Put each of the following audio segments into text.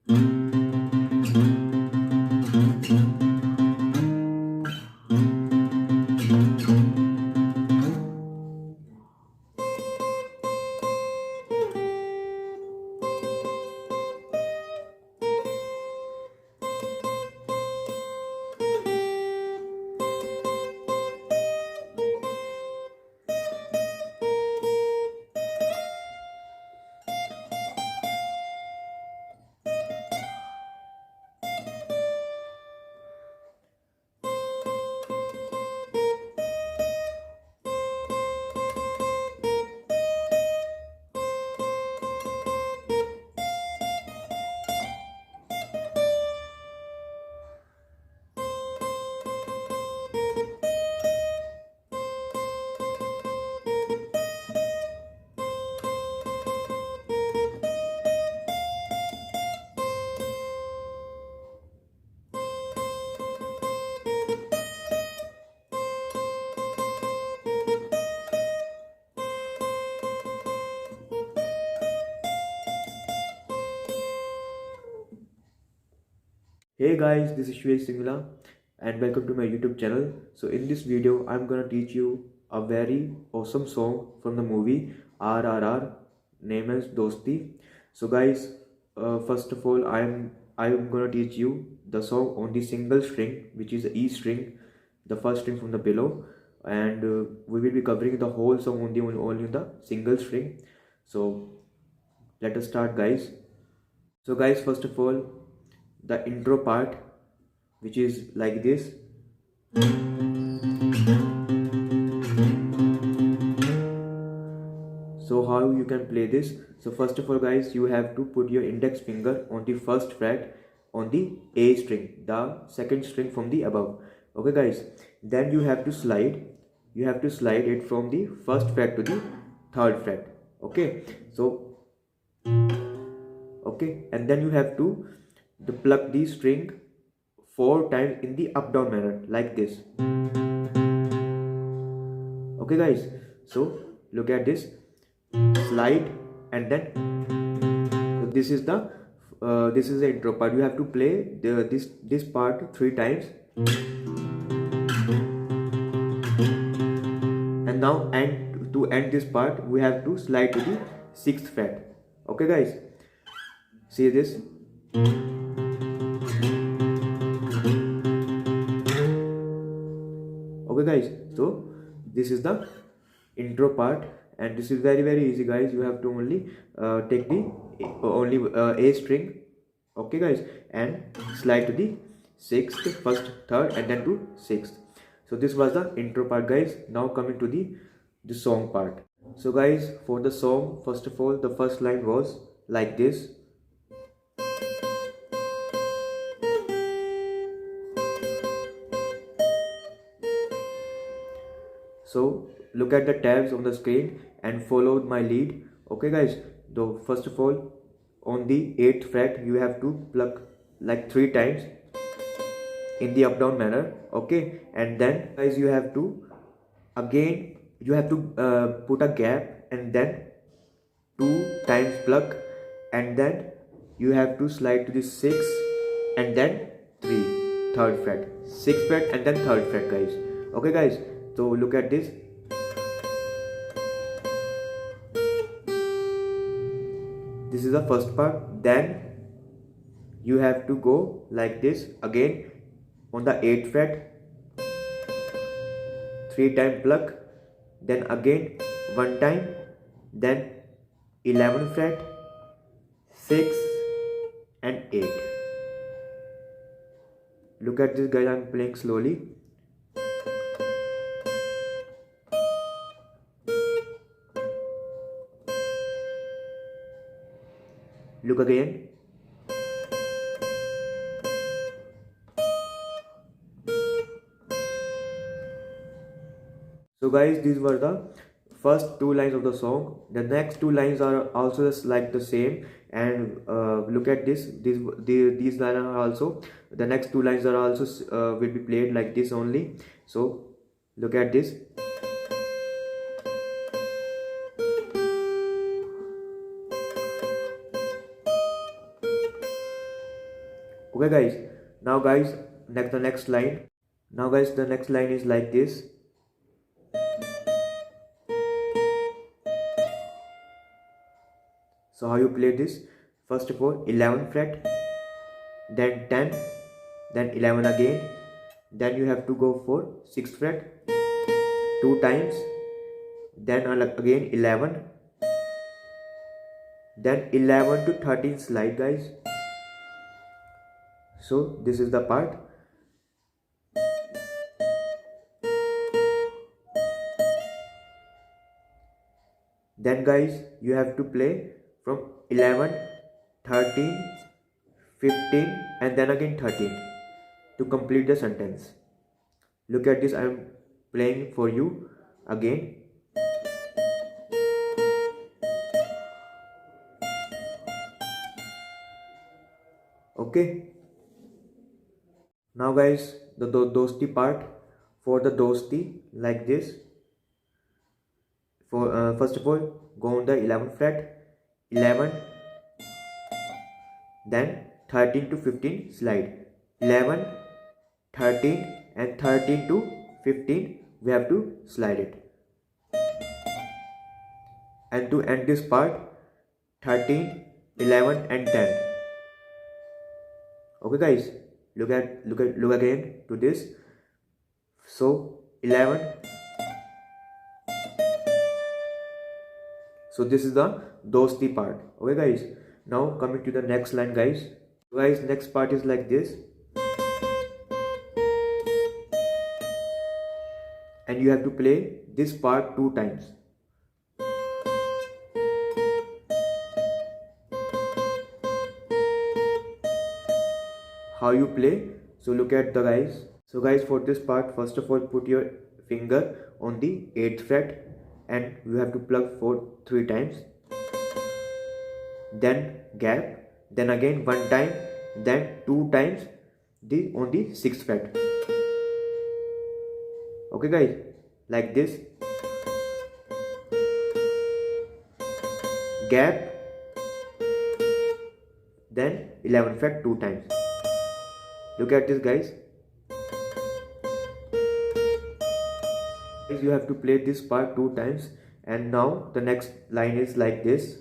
Hey guys, this is Shreya Singla and welcome to my YouTube channel. So in this video, I'm gonna teach you a very awesome song from the movie RRR, named as Dosti. So guys, first of all, I'm gonna teach you the song on the single string, which is the E string, the first string from the below, and we will be covering the whole song on the only on the single string. So let us start, guys. So guys, first of all, the intro part, which is like this. So how you can play this? So first of all, guys, you have to put your index finger on the first fret on the A string, the second string from the above. Okay guys, then you have to slide it from the first fret to the third fret. Okay, so okay, and then you have to pluck the string 4 times in the up down manner like this. Okay guys, so look at this, slide, and then so this is the intro part. You have to play this part 3 times, and now and to end this part we have to slide to the 6th fret. Okay guys, see this. Okay guys, so this is the intro part, and this is very easy guys. You have to only take the A string, okay guys, and slide to the 6th, first, third, and then to 6th. So this was the intro part guys. Now coming to the song part. So guys, for the song, first of all, the first line was like this. So look at the tabs on the screen and follow my lead. Okay guys, though first of all, on the 8th fret you have to pluck like 3 times in the up down manner. Okay, and then guys you have to again put a gap and then 2 times pluck, and then you have to slide to the 6th and then 3 third fret, 6th fret, and then 3rd fret guys. Okay guys, so look at this. This is the first part. Then you have to go like this again on the 8th fret, 3 times pluck, then again 1 time, then 11th fret, 6 and 8. Look at this guys, I'm playing slowly. Look again. So guys, these were the first 2 lines of the song. The next 2 lines are also just like the same, and look at this. These lines are also, the next 2 lines are also will be played like this only. So look at this. Okay guys, now guys, the next line. Now guys, the next line is like this. So how you play this? First of all, 11th fret, then 10, then 11 again, then you have to go for 6th fret 2 times, then again 11, then 11 to 13 slide guys. So this is the part. Then guys, you have to play from 11, 13, 15 and then again 13 to complete the sentence. Look at this, I am playing for you again. Okay. Now guys, the dosti part. For the dosti, like this. For first of all, go on the 11th fret, 11, then 13 to 15 slide, 11, 13 and 13 to 15 we have to slide it. And to end this part, 13, 11 and 10. Okay guys, look again to this. So 11. So this is the dosti part. Okay guys, now coming to the next line guys. Guys, next part is like this. And you have to play this part 2 times. How you play? So look at the guys. So guys, for this part, first of all, put your finger on the 8th fret and you have to pluck for 3 times, then gap, then again 1 time, then 2 times on the 6th fret. Okay guys, like this. Gap, then 11th fret 2 times. Look at this guys. You have to play this part 2 times. And now the next line is like this.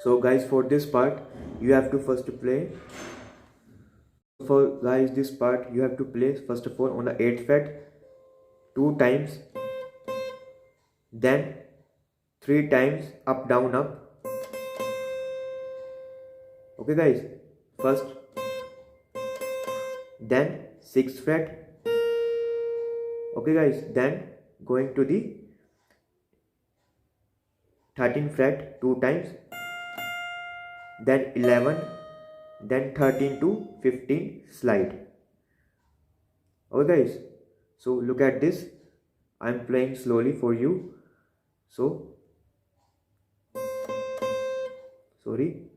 So guys, for this part you have to first play. For guys, this part you have to play first of all on the 8th fret 2 times, then 3 times up down up. Okay guys, first, then 6th fret. Okay guys, then going to the 13th fret 2 times, then 11, then 13 to 15 slide. Okay guys, so look at this. I'm playing slowly for you. So sorry.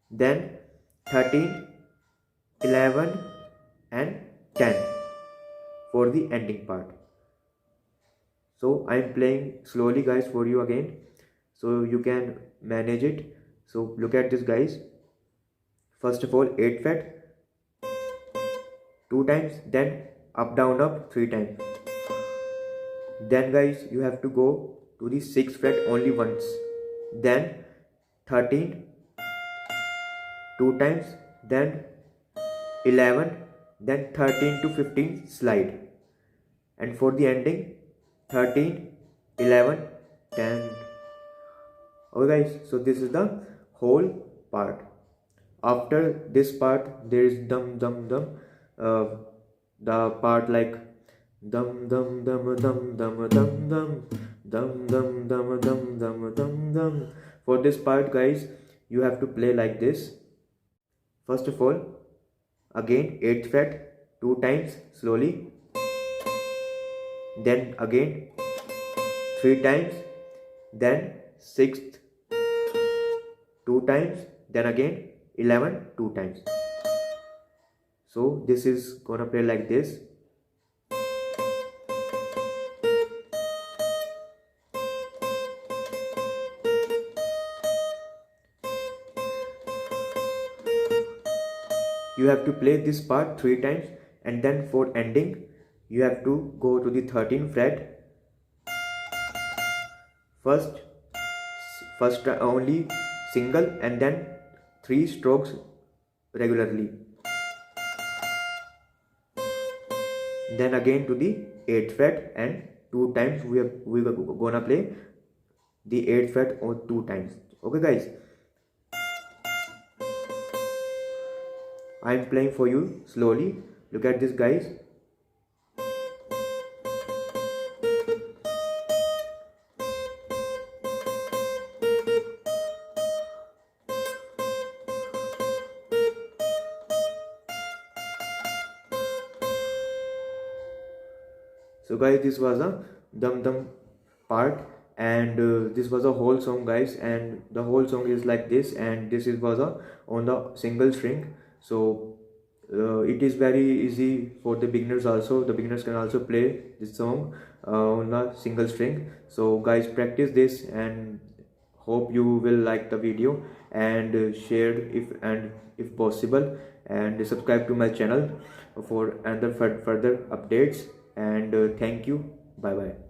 Then 13, 11 and 10 for the ending part. So I am playing slowly guys for you again, so you can manage it. So look at this guys. First of all, 8th fret 2 times, then up down up 3 times. Then guys, you have to go to the 6th fret only once, then 13 2 times, then 11, then 13 to 15 slide, and for the ending 13, 11, 10. Okay guys, so this is the whole part. After this part there is dum dum dum, the part like dum dum dum dum dum dum dum dum dum dum dum dum dum dum. For this part guys, you have to play like this. First of all, again 8th fret 2 times slowly, then again 3 times, then 6th 2 times, then again 11 two times. So this is gonna play like this. You have to play this part 3 times, and then for ending you have to go to the 13th fret. First only single and then 3 strokes regularly. Then again to the 8th fret, and 2 times we are gonna play the 8th fret or 2 times. Okay guys, I am playing for you slowly. Look at this guys. So guys, this was a dum dum part, and this was a whole song guys, and the whole song is like this, and this was a on the single string. So it is very easy for the beginners also. The beginners can also play this song on a single string. So guys, practice this, and hope you will like the video, and share if possible, and subscribe to my channel for another further updates. And thank you. Bye bye.